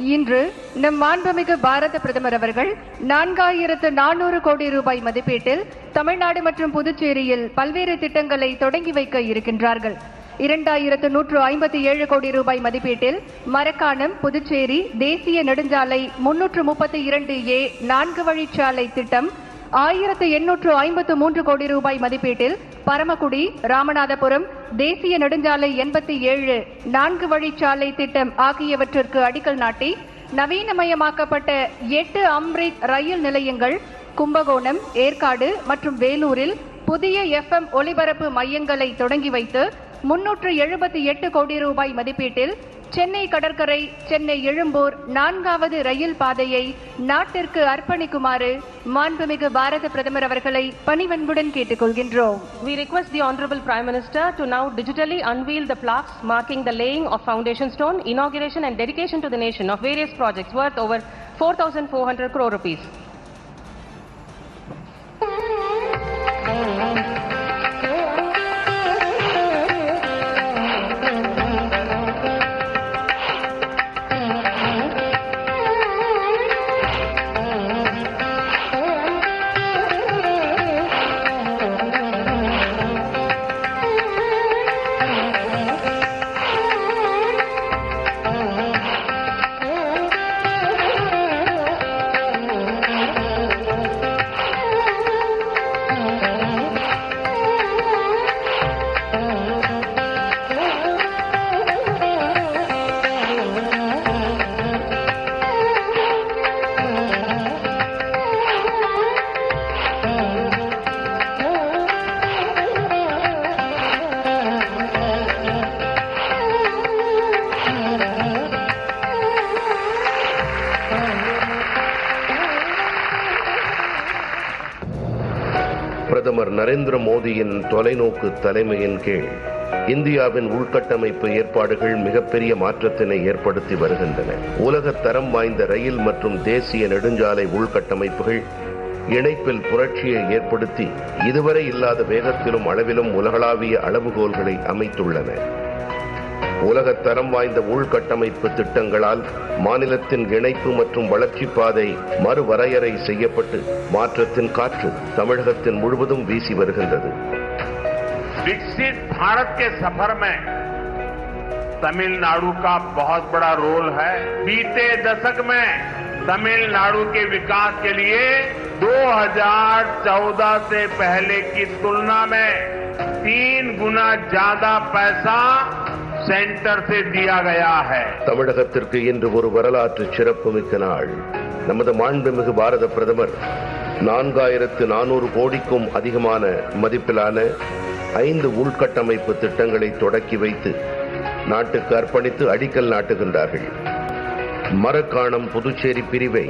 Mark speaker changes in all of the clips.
Speaker 1: இன்று நம் மாண்புமிகு பாரத பிரதமர் அவர்கள் 4400 கோடி ரூபாய் மதிப்பீட்டில் தமிழ்நாடு மற்றும் புதுச்சேரியில் பல்வேறு திட்டங்களை தொடங்கி வைக்க இருக்கின்றார்கள். 2157 கோடி ரூபாய் மதிப்பீட்டில் மரக்காணம் புதுச்சேரி தேசிய நெடுஞ்சாலை 332A 4 வழிச்சாலை திட்டம், 1853 கோடி ரூபாய் மதிப்பீட்டில் பரமக்குடி ராமநாதபுரம் தேசிய நெடுஞ்சாலை 87 4 வழிச்சாலை திட்டம் ஆகியவற்றிற்கு அடிக்கல் நாட்டி நவீனமயமாக்கப்பட்ட 8 அம்ரித் ரயில் நிலையங்கள், கும்பகோணம், ஏற்காடு மற்றும் வேலூரில் புதிய FM ஒலிபரப்பு மையங்களை தொடங்கி வைத்து 378 கோடி ரூபாய் மதிப்பீட்டில் சென்னை கடற்கரை சென்னை எழும்பூர் 4வது ரயில் பாதையை நாட்டிற்கு அர்ப்பணிக்குமாறு மாண்புமிகு பாரத பிரதமர் அவர்களை பணிவன்புடன் கேட்டுக்கொள்கின்றோம்.
Speaker 2: We request the Honorable Prime Minister to now digitally unveil the plaques marking the laying of foundation stone, inauguration and dedication to the nation of various projects worth over 4,400 crore rupees.
Speaker 3: பிரதமர் நரேந்திர மோடியின் தொலைநோக்கு தலைமையின் கீழ் இந்தியாவின் உள்கட்டமைப்பு ஏற்பாடுகள் மிகப்பெரிய மாற்றத்தினை ஏற்படுத்தி வருகின்றன. உலக தரம் வாய்ந்த ரயில் மற்றும் தேசிய நெடுஞ்சாலை உள்கட்டமைப்புகள் இணைப்பில் புரட்சியை ஏற்படுத்தி இதுவரை இல்லாத வேகத்திலும் அளவிலும் உலகளாவிய அளவுகோல்களை அமைத்துள்ளன. உலக தரம் வாய்ந்த உள்கட்டமைப்பு திட்டங்களால் மாநிலத்தின் இணைப்பு மற்றும் வளர்ச்சி பாதை மறுவரையறை செய்யப்பட்டு மாற்றத்தின் காற்று தமிழகத்தின் முழுவதும் வீசி வருகின்றது.
Speaker 4: विकसित भारत के सफर में तमिलनाडु का बहुत बड़ा रोल है. बीते दशक में तमिलनाडु के विकास के लिए 2014 से पहले की तुलना में 3 गुना ज्यादा पैसा சென்டர் से दिया गया है.
Speaker 3: தமிழகத்திற்கு இன்று ஒரு வரலாற்று சிறப்புமிக்க நாள். நமது மாண்புமிகு பாரத பிரதமர் 4400 கோடிக்கும் அதிகமான மதிப்பிலான 5 உள்கட்டமைப்பு திட்டங்களை தொடக்கி வைத்து நாட்டுக்கு அர்ப்பணித்து அடிக்கல் நாட்டுகின்றார்கள். மரக்காணம் புதுச்சேரி பிரிவை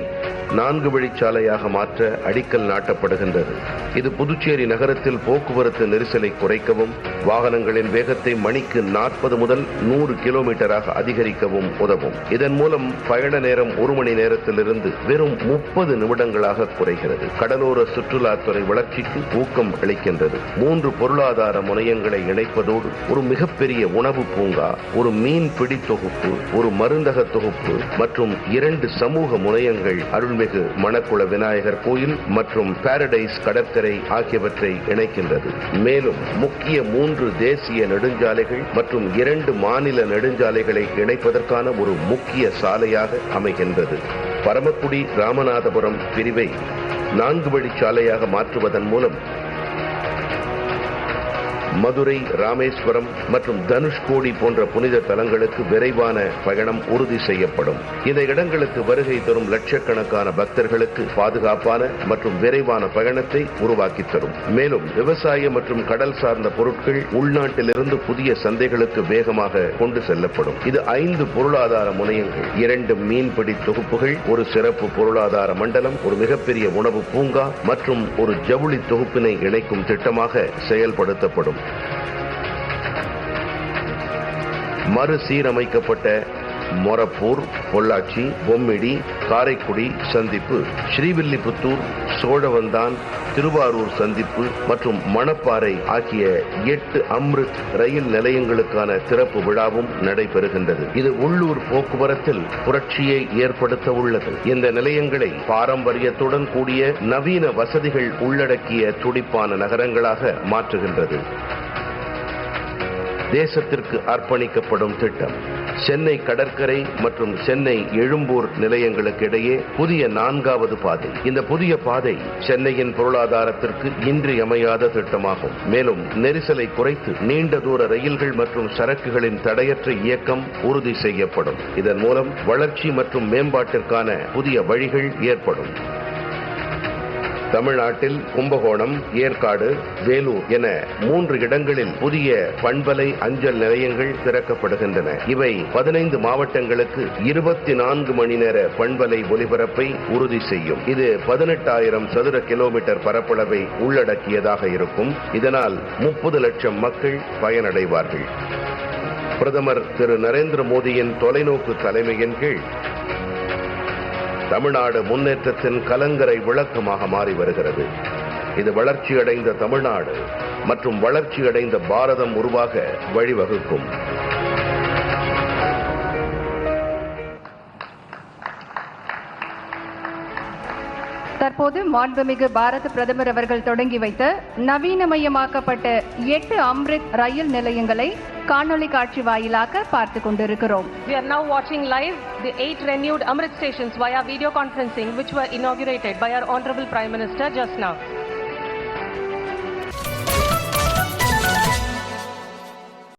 Speaker 3: 4 வழிச்சாலையாக மாற்ற அடிக்கல் நாட்டப்படுகின்றது. இது புதுச்சேரி நகரத்தில் போக்குவரத்து நெரிசலை குறைக்கவும் வாகனங்களின் வேகத்தை மணிக்கு 40 முதல் 100 கிலோமீட்டராக அதிகரிக்கவும் உதவும். இதன் மூலம் பயண நேரம் 1 மணி நேரத்திலிருந்து வெறும் 30 நிமிடங்களாக குறைகிறது. கடலோர சுற்றுலாத்துறை வளர்ச்சிக்கு ஊக்கம் அளிக்கின்றது. 3 பொருளாதார முனையங்களை இணைப்பதோடு ஒரு மிகப்பெரிய உணவு பூங்கா, ஒரு மீன் பிடி தொகுப்பு, ஒரு மருந்தக தொகுப்பு மற்றும் 2 சமூக முனையங்கள் அருள்மிகு மணக்குள விநாயகர் கோயில் மற்றும் பாரடைஸ் கடற்கரை ஆகியவற்றை இணைக்கின்றது. மேலும் முக்கிய 3 தேசிய நெடுஞ்சாலைகள் மற்றும் 2 மாநில நெடுஞ்சாலைகளை இணைப்பதற்கான ஒரு முக்கிய சாலையாக அமைகின்றது. பரமக்குடி ராமநாதபுரம் பிரிவை 4 வழிச்சாலையாக மாற்றுவதன் மூலம் மதுரை, ராமேஸ்வரம் மற்றும் தனுஷ்கோடி போன்ற புனித தலங்களுக்கு விரைவான பயணம் உறுதி செய்யப்படும். இந்த இடங்களுக்கு வருகை தரும் லட்சக்கணக்கான பக்தர்களுக்கு பாதுகாப்பான மற்றும் விரைவான பயணத்தை உருவாக்கி தரும். மேலும் விவசாய மற்றும் கடல் சார்ந்த பொருட்கள் உள்நாட்டிலிருந்து புதிய சந்தைகளுக்கு வேகமாக கொண்டு செல்லப்படும். இது 5 பொருளாதார முனையங்கள், 2 மீன்பிடி தொகுப்புகள், ஒரு சிறப்பு பொருளாதார மண்டலம், ஒரு மிகப்பெரிய உணவு பூங்கா மற்றும் ஒரு ஜவுளி தொகுப்பினை இணைக்கும் திட்டமாக செயல்படுத்தப்படும். மறுசீரமைக்கப்பட்ட மொரப்பூர், பொள்ளாச்சி, பொம்மிடி, காரைக்குடி சந்திப்பு, ஸ்ரீவில்லிபுத்தூர், சோழவந்தான், திருவாரூர் சந்திப்பு மற்றும் மணப்பாறை ஆகிய 8 அம்ரித் ரயில் நிலையங்களுக்கான திறப்பு விழாவும் நடைபெறுகின்றது. இது உள்ளூர் போக்குவரத்தில் புரட்சியை ஏற்படுத்த உள்ளது. இந்த நிலையங்களை பாரம்பரியத்துடன் கூடிய நவீன வசதிகள் உள்ளடக்கிய துடிப்பான நகரங்களாக மாற்றுகின்றது. தேசத்திற்கு அர்ப்பணிக்கப்படும் திட்டம். சென்னை கடற்கரை மற்றும் சென்னை எழும்பூர் நிலையங்களுக்கு இடையே புதிய 4வது பாதை. இந்த புதிய பாதை சென்னையின் பொருளாதாரத்திற்கு இன்றியமையாத திட்டமாகும். மேலும் நெரிசலை குறைத்து நீண்ட தூர ரயில்கள் மற்றும் சரக்குகளின் தடையற்ற இயக்கம் உறுதி செய்யப்படும். இதன் மூலம் வளர்ச்சி மற்றும் மேம்பாட்டிற்கான புதிய வழிகள் ஏற்படும். தமிழ்நாட்டில் கும்பகோணம், ஏற்காடு, வேலூர் என 3 இடங்களில் புதிய பண்பலை அஞ்சல் நிலையங்கள் திறக்கப்படுகின்றன. இவை 15 மாவட்டங்களுக்கு 24 மணி நேர பண்பலை ஒலிபரப்பை உறுதி செய்யும். இது 18,000 சதுர கிலோமீட்டர் பரப்பளவை உள்ளடக்கியதாக இருக்கும். இதனால் 30 லட்சம் மக்கள் பயனடைவார்கள். பிரதமர் திரு நரேந்திர மோடியின் தொலைநோக்கு தலைமையின் கீழ் தமிழ்நாடு முன்னேற்றத்தின் கலங்கரை விளக்கமாக மாறி வருகிறது. இது வளர்ச்சியடைந்த தமிழ்நாடு மற்றும் வளர்ச்சியடைந்த பாரதம் உருவாக வழிவகுக்கும்.
Speaker 1: தற்போது மாண்புமிகு பாரத பிரதமர் அவர்கள் தொடங்கி வைத்த நவீனமயமாக்கப்பட்ட 8 அம்ரித் ரயில் நிலையங்களை காணொளி காட்சி வாயிலாக பார்த்துக் கொண்டிருக்கிறோம்.
Speaker 2: We are now watching live the 8 renewed Amrit stations via video conferencing which were inaugurated by our Honorable Prime Minister just now.